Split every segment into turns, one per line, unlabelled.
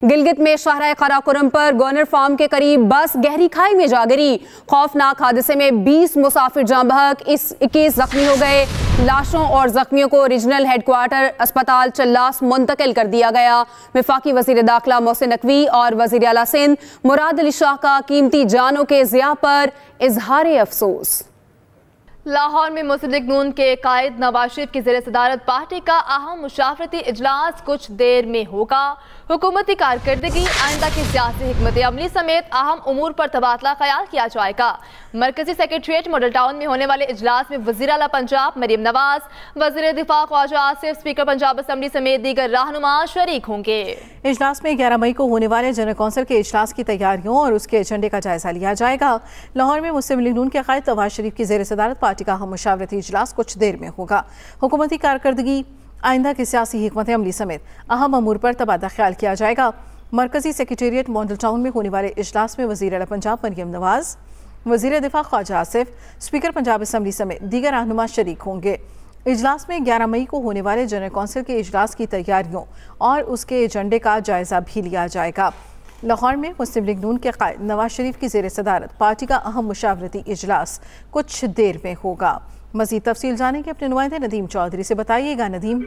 गिलगित में शाहराह कराकोरम पर governor farm के करीब बस गहरी खाई में जा गिरी। खौफनाक हादसे में 20 मुसाफिर जाँ बहक, 21 जख्मी हो गए। लाशों और जख्मियों को रीजनल हेडक्वार्टर अस्पताल चल्लास मुंतकिल कर दिया गया। वफाकी वजीर दाखिला मोहसिन नकवी और वजीर आला सिंध मुराद अली शाह का कीमती जानों के ज़िया पर इजहार अफसोस।
लाहौर में मुस्लिम लीग नून के कायद नवाज शरीफ की ज़ेर सदारत पार्टी का अहम मुशावरती इजलास कुछ देर में होगा। हुकूमती कारकर्दगी, आइंदा की सियासी हिकमत अमली समेत अहम उमूर पर तबादला ख्याल किया जाएगा। मरकजी सेक्रेटरिएट मॉडल टाउन में होने वाले इजलास में वज़ीर आला पंजाब मरीम नवाज, वज़ीर दिफा ख्वाजा आसिफ, स्पीकर पंजाब असम्बली समेत दीगर रहनुमा शरीक होंगे।
इजलास में 11 मई को होने वाले जनरल कौंसिल के इजलास की तैयारियों और उसके एजेंडे का जायजा लिया जाएगा। लाहौर में मुस्लिम लीग नून के कायद नवाज शरीफ की ज़ेर सदारत पार्टी का अहम मुशावरती इजलास कुछ देर में होगा। हुकूमती कारकर्दगी, आइंदा की सियासी हिकमत अमली समेत अहम अमूर पर तबादला ख्याल किया जाएगा। मरकजी सेक्रेटरिएट मॉडल टाउन में होने वाले इजलास में वज़ीर आला पंजाब मरीम नवाज, वज़ीर दिफा ख्वाजा आसिफ, स्पीकर पंजाब असम्बली समेत दीगर रहनुमा शरीक होंगे। इजलास में 11 मई को होने वाले जनरल कौंसिल के इजलास की तैयारियों और उसके एजेंडे का जायजा भी लिया जाएगा। लाहौर में मुस्लिम लीग नून के कायद नवाज शरीफ की ज़ेर सदारत पार्टी का अहम मुशावरती इजलास कुछ देर में होगा। मज़ीद तफसील जाने के अपने नुमाइंदे नदीम चौधरी से बताइएगा। नदीम।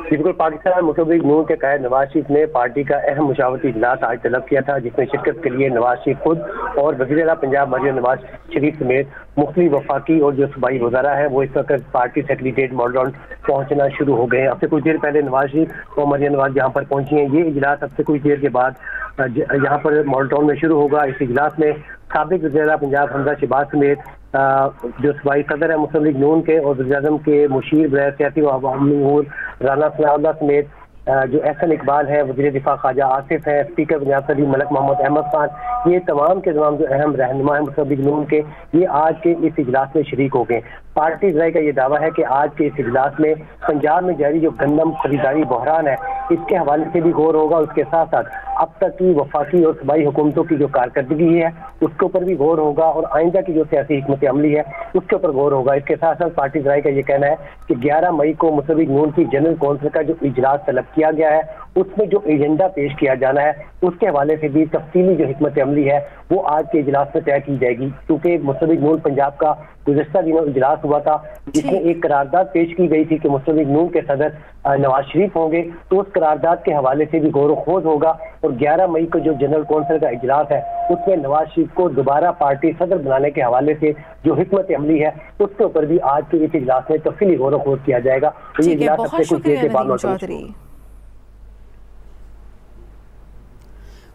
बिल्कुल, पाकिस्तान मुस्लिम लीग नून के कायद नवाज शरीफ ने पार्टी का अहम मुशावरती इजलास आज तलब किया था, जिसमें शिरकत के लिए नवाज शरीफ खुद और वज़ीर आला पंजाब मरीम नवाज शरीफ समेत मुख्तलिफ वफाकी और जो सूबाई वज़ारा है वो इस वक्त पार्टी सेक्रेटरिएट मॉडल टाउन पहुंचना शुरू हो गए हैं। अब से कुछ देर पहले नवाज शरीफ और मरीम नवाज यहाँ पर पहुंची हैं। ये इजलास अब से कुछ देर के बाद यहाँ पर मॉडल टाउन में शुरू होगा। इस इजलास में साबिक वज़ीर आला पंजाब हमजा शहबाज समेत जो सूबाई सदर है मुस्लिम लीग नून के और वज़ीर आज़म के मुशीर बरए सियासी व अवामी उमूर राना सनाउल्लाह समेत जो एहसन इकबाल है, वज़ीर दिफा ख्वाजा आसिफ है, स्पीकर पंजाब असम्बली मलिक मोहम्मद अहमद खान, ये तमाम के तमाम जो अहम रहनुमा है मुस्लिम लीग नून के, ये आज के इस इजलास में शरीक हो गए। पार्टी ज़राए का ये दावा है कि आज के इस इजलास में पंजाब में जारी जो गंदम खरीदारी बहरान है इसके हवाले से भी गौर होगा। उसके साथ साथ अब तक की वफाकी और सूबाई हुकूमतों की जो कारकर्दगी है उसके ऊपर भी गौर होगा और आइंदा की जो सियासी हिकमत अमली है उसके ऊपर गौर होगा। इसके साथ साथ पार्टी ज़राए का ये कहना है कि 11 मई को मुस्लिम लीग नून की जनरल कौंसिल का जो इजलास तलब किया गया है उसमें जो एजेंडा पेश किया जाना है उसके हवाले से भी तफसीली जो हिकमत अमली है वो आज के इजलास में तय की जाएगी। क्योंकि मुस्लिम लीग नून पंजाब का गुज़श्ता दिनों इजलास हुआ था जिसमें एक करारदाद पेश की गई थी कि मुस्लिम लीग नून के सदर नवाज शरीफ होंगे, तो उस करारदाद के हवाले से भी गौर खोज होगा। और 11 मई को जो जनरल कौंसिल का इजलास है उसमें नवाज शरीफ को दोबारा पार्टी सदर बनाने के हवाले से जो हिकमत अमली है उसके ऊपर भी आज के इस इजलास में तफसीली गौर खोज किया जाएगा। तो ये इजलास सबसे कुछ देर के बाद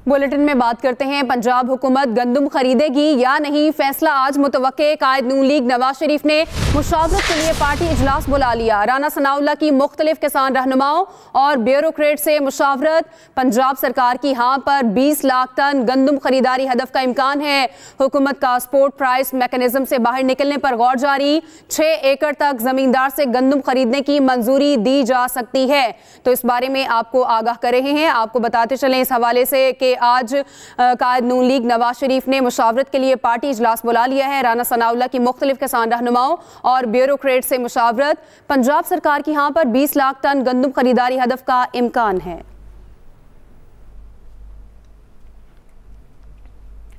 बुलेटिन में बात करते हैं। पंजाब हुकूमत गंदम खरीदेगी या नहीं, फैसला आज मुतवक्के। कायद नून लीग नवाज शरीफ ने मुशावरत के लिए पार्टी इजलास बुला लिया। राना सनाउल्लाह की मुख्तलिफ किसान रहनुमाओं और ब्यूरोक्रेट से मुशावरत। पंजाब सरकार की हाँ पर 20 लाख टन गंदम खरीदारी हदफ का इम्कान है। हुकूमत का सपोर्ट प्राइस मैकेनिज्म से बाहर निकलने पर गौर जारी। 6 एकड़ तक जमींदार से गंदम खरीदने की मंजूरी दी जा सकती है। तो इस बारे में आपको आगाह कर रहे हैं। आपको बताते चलें इस हवाले से कि आज कायद नून लीग नवाज शरीफ ने मुशावरत के लिए पार्टी इजलास बुला लिया है। राना सनाउल्लाह की मुख्तलिफ किसान रहनुमाओं और ब्यूरोक्रेट से मुशावरत। पंजाब सरकार की हाँ पर 20 लाख टन गंदम खरीदारी हदफ का इम्कान है।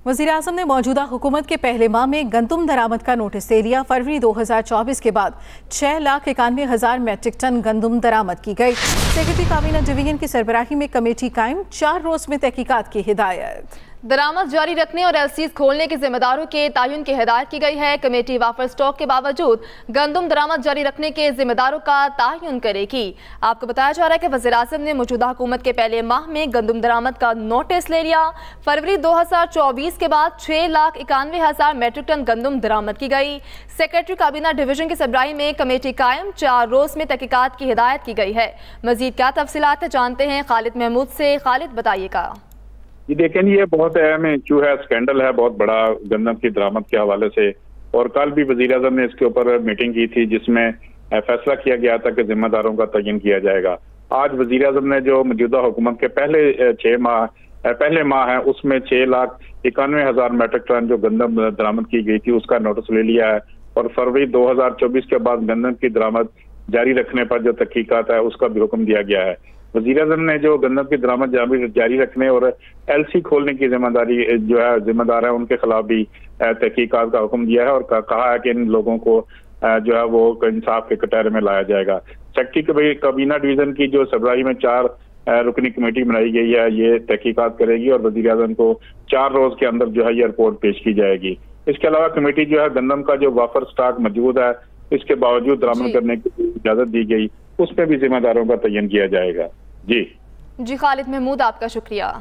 वज़ीर आज़म ने मौजूदा हुकूमत के पहले माह में गंदम दरामद का नोटिस दे लिया। फरवरी 2024 के बाद 6,91,000 मैट्रिक टन गंदम दरामद की गई। सेक्रेटरी काबीना डिवीजन की सरबराही में कमेटी कायम, 4 रोज में तहकीकात की हिदायत।
दरामद जारी रखने और एलसीज खोलने के जिम्मेदारों के तयन की हिदायत की गई है। कमेटी वाफर स्टॉक के बावजूद गंदम दरामद जारी रखने के जिम्मेदारों का तयन करेगी। आपको बताया जा रहा है कि वज़ीर आज़म ने मौजूदा हुकूमत के पहले माह में गंदम दरामद का नोटिस ले लिया। फरवरी 2024 के बाद 6,91,000 मैट्रिक टन गंदम दरामद की गई। सेक्रेटरी काबीना डिवीजन की सरबराही में कमेटी कायम, 4 रोज में तहकीकात की हिदायत की गई है। मजीद क्या तफसीलात है जानते हैं खालिद महमूद से। खालिद बताइएगा।
ये देखें, ये बहुत अहम इशू है, स्कैंडल है बहुत बड़ा गंदम की दरामद के हवाले से। और कल भी वज़ीर आज़म ने इसके ऊपर मीटिंग की थी जिसमें फैसला किया गया था कि जिम्मेदारों का तयन किया जाएगा। आज वज़ीर आज़म ने जो मौजूदा हुकूमत के पहले माह है उसमें 6,91,000 मैट्रिक टन जो गंदम दरामद की गई थी उसका नोटिस ले लिया है। और फरवरी 2024 के बाद गंदम की दरामद जारी रखने पर जो तहकीकात है उसका भी हुक्म दिया गया है। वज़ीर-ए-आज़म ने जो गंदम की दरामद जारी रखने और LC खोलने की जिम्मेदारी जो है जिम्मेदार है उनके खिलाफ भी तहकीकात का हुक्म दिया है और कहा है कि इन लोगों को जो है वो इंसाफ के कटहरे में लाया जाएगा। सेक्रेटरी काबीना डिवीजन की जो सरबराही में 4 रुकनी कमेटी बनाई गई है, ये तहकीकात करेगी और वज़ीर-ए-आज़म को 4 रोज के अंदर जो है ये रिपोर्ट पेश की जाएगी। इसके अलावा कमेटी जो है गंदम का जो वाफर स्टॉक मौजूद है इसके बावजूद दरामद करने की इजाजत दी गई, उस पर भी जिम्मेदारों का तयन किया जाएगा। जी
खालिद महमूद, आपका शुक्रिया।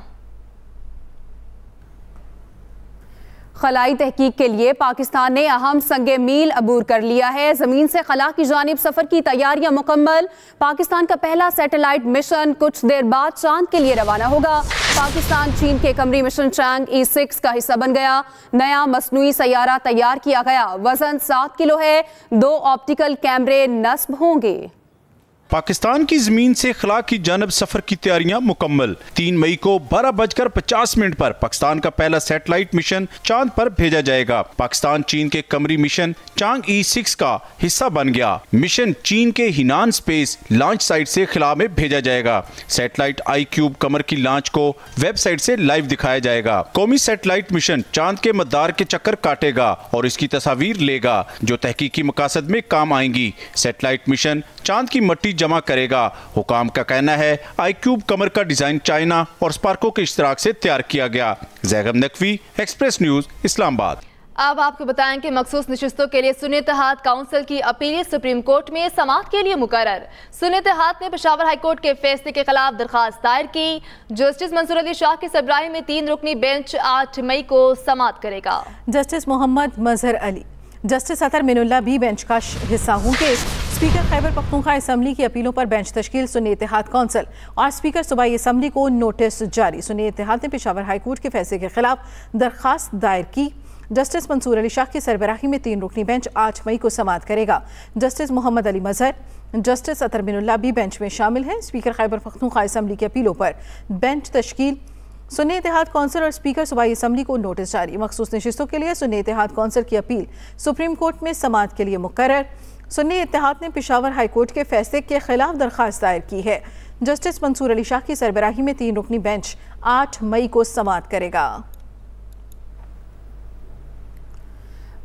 खलाई तहकीक के लिए पाकिस्तान ने अहम संगे मील अबूर कर लिया है। जमीन से खला की जानिब सफर की तैयारियां मुकम्मल। पाकिस्तान का पहला सैटेलाइट मिशन कुछ देर बाद चांद के लिए रवाना होगा। पाकिस्तान चीन के कमरी मिशन चांग E6 का हिस्सा बन गया। नया मसनूई सैयारा तैयार किया गया। वजन 7 किलो है। 2 ऑप्टिकल कैमरे नस्ब होंगे।
पाकिस्तान की जमीन से खला की जानब सफर की तैयारियां मुकम्मल। 3 मई को 12:50 पर पाकिस्तान का पहला सैटेलाइट मिशन चांद पर भेजा जाएगा। पाकिस्तान चीन के कमरी मिशन चांग E6 का हिस्सा बन गया। मिशन चीन के हिनान स्पेस लॉन्च साइट से खला में भेजा जाएगा। सैटेलाइट iCube कमर की लॉन्च को वेबसाइट से लाइव दिखाया जाएगा। कौमी सैटेलाइट मिशन चांद के मदार के चक्कर काटेगा और इसकी तस्वीर लेगा जो तहकीकी मकासद में काम आएंगी। सैटेलाइट मिशन चांद की मट्टी जमा करेगा। हुकाम का कहना है iCube कमर का डिजाइन चाइना और स्पार्को के इश्तराक से तैयार किया गया। Zaigham Naqvi, express news, Islamabad.
अब आपको बताएं कि मखसूस नशिस्तों के लिए सुन्नी इत्तेहाद काउंसिल की अपील सुप्रीम कोर्ट में समाअत के लिए मुकर्रर। सुन्नी इत्तेहाद ने पेशावर हाई कोर्ट के फैसले के खिलाफ दरखास्त दायर की। जस्टिस मंसूर अली शाह की सरबराही में 3 रुकनी बेंच 8 मई को समाअत करेगा।
जस्टिस मोहम्मद मजहर अली, जस्टिस अतर मिनुल्लाह भी बेंच का हिस्सा होंगे। स्पीकर खैबर पख्तूनख्वा असम्बली की अपीलों पर बेंच तश्कील। सुन्नी इत्तेहाद काउंसिल और स्पीकर सूबाई असम्बली को नोटिस जारी। सुन्नी इत्तेहाद ने पेशावर हाई कोर्ट के फैसले के खिलाफ दरखास्त दायर की। जस्टिस मंसूर अली शाह की सरबराही में 3 रुकनी बेंच 8 मई को समाअत करेगा। जस्टिस मोहम्मद अली मजहर, जस्टिस अतर मिनुल्लाह भी बेंच में शामिल हैं। स्पीकर खैबर पख्तूनख्वा असम्बली की अपीलों पर बेंच तश्कील। सुन्नी इत्तेहाद काउंसिल और स्पीकर सूबाई असम्बली को नोटिस जारी। मखसूस नशिस्तों के लिए सुन्नी इत्तेहाद काउंसिल की अपील सुप्रीम कोर्ट में समाअत के लिए मुकर्रर। सुन्नी इत्तेहाद ने पेशावर हाई कोर्ट के फैसले के खिलाफ दरखास्त दायर की है। जस्टिस मंसूर अली शाह की सरबराही में 3 रुकनी बेंच 8 मई को समाअत करेगा।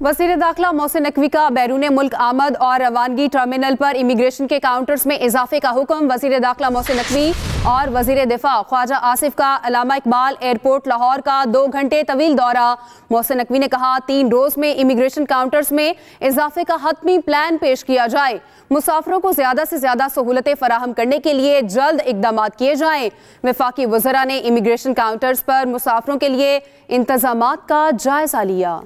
वज़ीर दाखिला मोहसिन नकवी का बैरून मुल्क आमद और रवानगी टर्मिनल पर इमिग्रेशन के काउंटर्स में इजाफे का हुक्म। वज़ीर दाखिला मोहसिन नकवी और वज़ीर दिफा ख्वाजा आसिफ का अल्लामा इकबाल एयरपोर्ट लाहौर का 2 घंटे तवील दौरा। मोहसिन नकवी ने कहा 3 रोज में इमिग्रेशन काउंटर्स में इजाफे का हतमी प्लान पेश किया जाए। मुसाफिरों को ज्यादा से ज्यादा सहूलतें फराहम करने के लिए जल्द इकदाम किए जाएं। वफाकी वज़रा ने इमिग्रेशन काउंटर्स पर मुसाफिरों के लिए इंतजामात का जायजा लिया।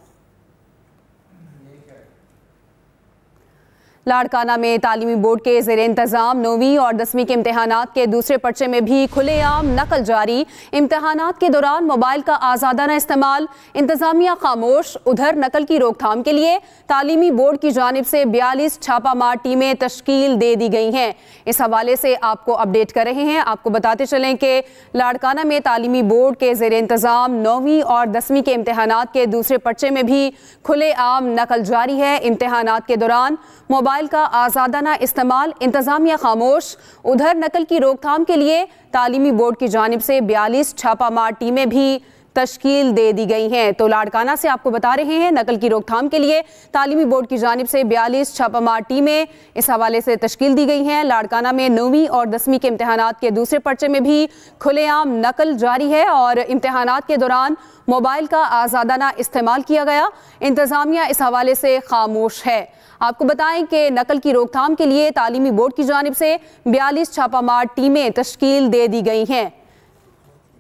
लाड़काना में तालीमी बोर्ड के ज़ेर इंतज़ाम 9वीं और 10वीं के इम्तहानात के दूसरे पर्चे में भी खुलेआम नकल जारी। इम्तहानात के दौरान मोबाइल का आज़ादाना इस्तेमाल, इंतज़ामिया खामोश। उधर नकल की रोकथाम के लिए तालीमी बोर्ड की जानिब से 42 छापामार टीमें तश्कील दे दी गई हैं। इस हवाले से आपको अपडेट कर रहे हैं। आपको बताते चलें कि लाड़काना में तालीमी बोर्ड के ज़ेर इंतज़ाम 9वीं और 10वीं के इम्तहानात के दूसरे पर्चे में भी खुलेआम नकल जारी है। इम्तहानात के दौरान मोबाइल का आज़ादाना इस्तेमाल, इंतज़ामिया खामोश। उधर नकल की रोकथाम के लिए तालीमी बोर्ड की जानिब से 42 छापामार टीमें भी तश्कील दे दी गई हैं। तो लाड़काना से आपको बता रहे हैं नकल की रोकथाम के लिए तालीमी बोर्ड की जानिब से 42 छापामार टीमें इस हवाले से तश्कील दी गई हैं। लाड़काना में 9वीं और 10वीं के इम्तहानात के दूसरे पर्चे में भी खुलेआम नकल जारी है और इम्तहानात के दौरान मोबाइल का आज़ादाना इस्तेमाल किया गया। इंतज़ामिया इस हवाले से खामोश है। आपको बताएं कि नकल की रोकथाम के लिए तालीमी बोर्ड की जानिब से 42 छापामार टीमें तश्कील दे दी गई हैं।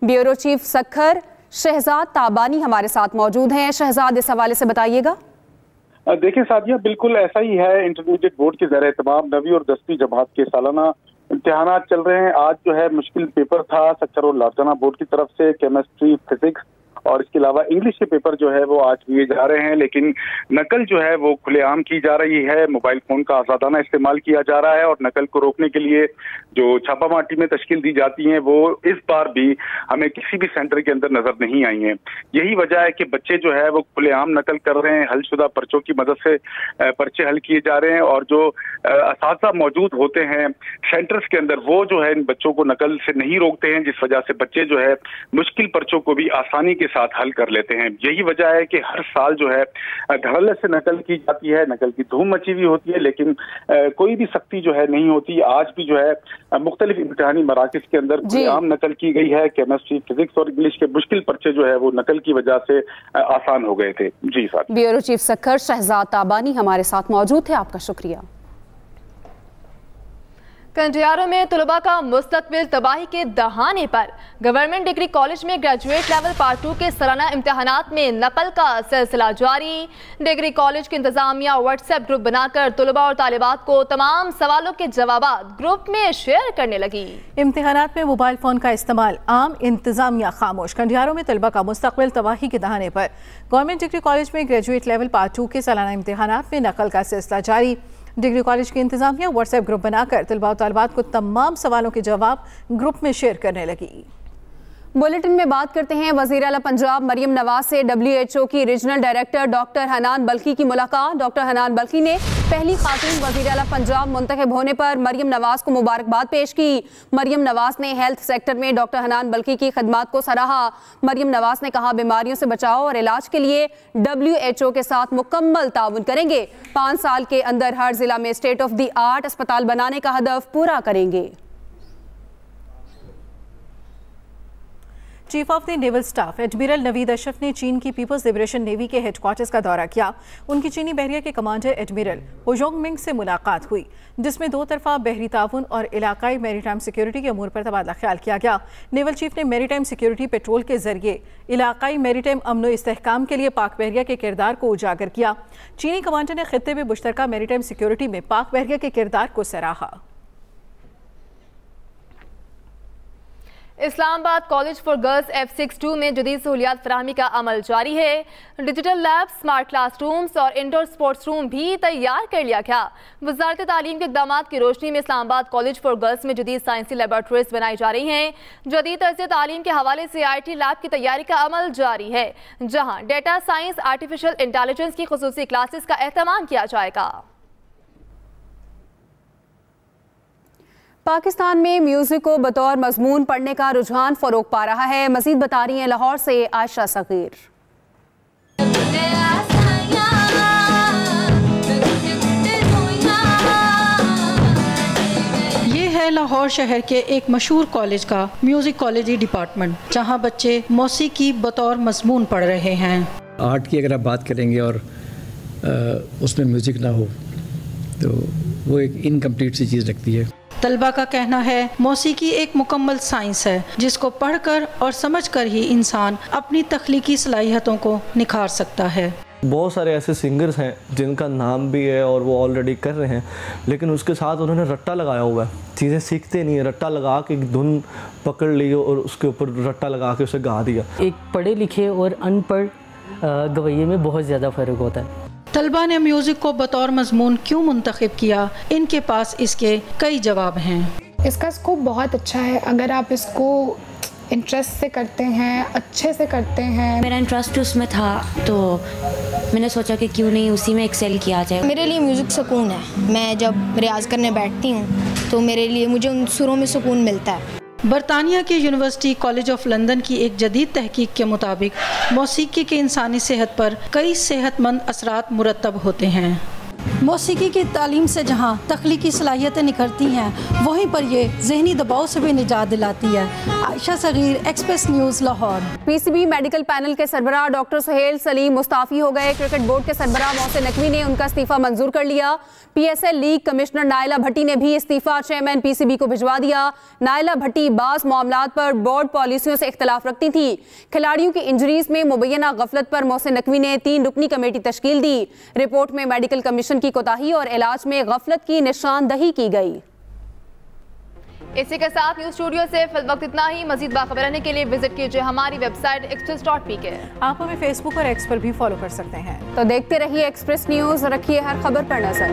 ब्यूरो चीफ सखर शहजाद ताबानी हमारे साथ मौजूद हैं। शहजाद, इस हवाले से बताइएगा।
देखिए सादिया, बिल्कुल ऐसा ही है। इंटरमीडिएट बोर्ड के ज़ेर एहतमाम 9वीं और 10वीं जमात के सालाना इम्तिहानात चल रहे हैं। आज जो है मुश्किल पेपर था सच्चर और लाड़काना बोर्ड की तरफ से। केमिस्ट्री, फिजिक्स और इसके अलावा इंग्लिश के पेपर जो है वो आज दिए जा रहे हैं, लेकिन नकल जो है वो खुलेआम की जा रही है। मोबाइल फोन का आजादाना इस्तेमाल किया जा रहा है और नकल को रोकने के लिए जो छापामार टीमें तश्कील दी जाती हैं वो इस बार भी हमें किसी भी सेंटर के अंदर नजर नहीं आई हैं। यही वजह है कि बच्चे जो है वो खुलेआम नकल कर रहे हैं, हलशुदा पर्चों की मदद से पर्चे हल किए जा रहे हैं और जो असातिज़ा मौजूद होते हैं सेंटर्स के अंदर वो जो है इन बच्चों को नकल से नहीं रोकते हैं, जिस वजह से बच्चे जो है मुश्किल पर्चों को भी आसानी के साथ हल कर लेते हैं। यही वजह है कि हर साल जो है धड़ल्ले से नकल की जाती है, नकल की धूम मची हुई होती है, लेकिन कोई भी सख्ती जो है नहीं होती। आज भी जो है मुख्तलिफ इम्तिहानी मराकिज के अंदर खुलेआम नकल की गई है। केमिस्ट्री, फिजिक्स और इंग्लिश के मुश्किल पर्चे जो है वो नकल की वजह से आसान हो गए थे। जी sir.
Bureau chief Sukkur Shahzad Tabani हमारे साथ मौजूद थे, आपका शुक्रिया।
कंडियारों में तलबा का मुस्तकबिल तबाही के दहाने पर गवर्नमेंट डिग्री कॉलेज में ग्रेजुएट लेवल पार्ट 2 के सालाना इम्तिहानात में नकल का सिलसिला जारी। डिग्री कॉलेज की इंतजामिया व्हाट्सएप ग्रुप बनाकर तलबा और तालिबात को तमाम सवालों के जवाब ग्रुप में शेयर करने लगी।
इम्तिहानात में मोबाइल फोन का इस्तेमाल आम, इंतजामिया खामोश। कंडियारों में तलबा का मुस्तकबिल तबाही के दहाने पर गवर्नमेंट डिग्री कॉलेज में ग्रेजुएट लेवल पार्ट 2 के सालाना इम्तिहानात में नकल का सिलसिला जारी। डिग्री कॉलेज की इंतजामिया व्हाट्सएप ग्रुप बनाकर तलबा और तालिबात को तमाम सवालों के जवाब ग्रुप में शेयर करने लगी।
बुलेटिन में बात करते हैं वज़ीर आला पंजाब मरियम नवाज से WHO की regional director doctor Hanan Balkhi की मुलाकात। डॉक्टर हनान बल्खी ने पहली खातून वज़ीर आला पंजाब मुंतखब होने पर मरियम नवाज को मुबारकबाद पेश की। मरियम नवाज ने हेल्थ सेक्टर में डॉक्टर हनान बल्खी की खदमात को सराहा। मरियम नवाज ने कहा, बीमारियों से बचाव और इलाज के लिए WHO के साथ मुकम्मल ताउन करेंगे। 5 साल के अंदर हर जिला में स्टेट ऑफ द आर्ट अस्पताल बनाने का हदफ पूरा करेंगे।
Chief of the naval staff admiral Naveed Ashraf ने चीन की पीपल्स लिबरेशन नेवी के हेडक्वार्टर्स का दौरा किया। उनकी चीनी बहरिया के कमांडर एडमिरल होजोंग मिंग से मुलाकात हुई, जिसमें 2 तरफा बहरी ताउन और इलाकाई मैरीटाइम सिक्योरिटी के अमूर पर तबादला ख्याल किया गया। नेवल चीफ ने मैरीटाइम सिक्योरिटी पेट्रोल के जरिए इलाकाई मैरीटाइम अमन व इस्तेहकाम के लिए पाक बहरिया के किरदार को उजागर किया। चीनी कमांडर ने खित्ते में मुश्तरका मैरीटाइम सिक्योरिटी में पाक बहरिया के किरदार को सराहा।
Islamabad college for girls F62 में जदीद सहूलियात फराहमी का अमल जारी है। डिजिटल लैब, स्मार्ट क्लासरूम्स और इंडोर स्पोर्ट्स रूम भी तैयार कर लिया गया। वजारत तालीम के इक़दामात की रोशनी में इस्लामाबाद कॉलेज फॉर गर्ल्स में जदीद साइंसी लेबॉर्ट्रीज बनाई जा रही हैं। जदीद तर्ज़ तालीम के हवाले से IT लैब की तैयारी का अमल जारी है, जहाँ डेटा साइंस, आर्टिफिशियल इंटेलिजेंस की खुसूसी क्लासेस का एहतमाम किया जाएगा।
पाकिस्तान में म्यूजिक को बतौर मजमून पढ़ने का रुझान फरोग पा रहा है। मजीद बता रही हैं लाहौर से आयशा सगीर।
ये है लाहौर शहर के एक मशहूर कॉलेज का म्यूजिकोलॉजी डिपार्टमेंट, जहाँ बच्चे मौसीकी बतौर मजमून पढ़ रहे हैं।
आर्ट की अगर आप बात करेंगे और उसमें म्यूजिक ना हो तो वो एक इनकम्प्लीट सी चीज़ लगती है।
तलबा का कहना है मौसीकी एक मुकम्मल साइंस है, जिसको पढ़कर और समझकर ही इंसान अपनी तख्लीकी सलाहियतों को निखार सकता है।
बहुत सारे ऐसे सिंगर्स हैं जिनका नाम भी है और वो ऑलरेडी कर रहे हैं, लेकिन उसके साथ उन्होंने रट्टा लगाया हुआ है। चीज़ें सीखते नहीं है, रट्टा लगा के धुन पकड़ ली और उसके ऊपर रट्टा लगा के उसे गा दिया।
एक पढ़े लिखे और अनपढ़ गवैये में बहुत ज़्यादा फ़र्क होता है।
तलबा ने म्यूज़िक को बतौर मजमून क्यों मुंतखब किया, इनके पास इसके कई जवाब हैं।
इसका स्कोप बहुत अच्छा है अगर आप इसको इंटरेस्ट से करते हैं, अच्छे से करते हैं।
मेरा इंटरेस्ट उसमें था तो मैंने सोचा कि क्यों नहीं उसी में एक्सेल किया जाए।
मेरे लिए म्यूज़िक सुकून है। मैं जब रियाज़ करने बैठती हूँ तो मेरे लिए मुझे उन सुरों में सुकून मिलता है।
बरतानिया की यूनिवर्सिटी कॉलेज ऑफ लंदन की एक जदीद तहकीक के मुताबिक मौसीकी के इंसानी सेहत पर कई सेहतमंद असरात मुरतब होते हैं। मौसीकी की तालीम से जहाँ तख्लीकी सलाहियतें निखरती हैं, वहीं पर ये जहनी दबाव से भी निजात दिलाती है। Ayesha Sagheer, Express News, Lahore.
PCB medical panel के सरबराह डॉक्टर सुहेल सलीम मुस्ताफ़ी हो गए। क्रिकेट बोर्ड के सरबराह मोहसिन नकवी ने उनका इस्तीफ़ा मंजूर कर लिया। PSL लीग कमिश्नर नायला भट्टी ने भी इस्तीफ़ा चेयरमैन PCB को भिजवा दिया। नायला भट्टी बाज़ मामलात पर बोर्ड पॉलिसियों से इख्तलाफ रखती थी। खिलाड़ियों की इंजरीज में मुबैना गफलत पर मोहसिन नकवी ने 3 रुकनी कमेटी तश्कील दी। रिपोर्ट में मेडिकल कमीशन की कोताही और इलाज में गफलत की निशानदही की गई।
इसी के साथ न्यूज स्टूडियो से फिल वक्त इतना ही। मजीद बाखबर रहने के लिए विजिट कीजिए हमारी वेबसाइट express.pk।
आप हमें फेसबुक और एक्स पर भी फॉलो कर सकते हैं।
तो देखते रहिए एक्सप्रेस न्यूज, रखिए हर खबर पर नजर।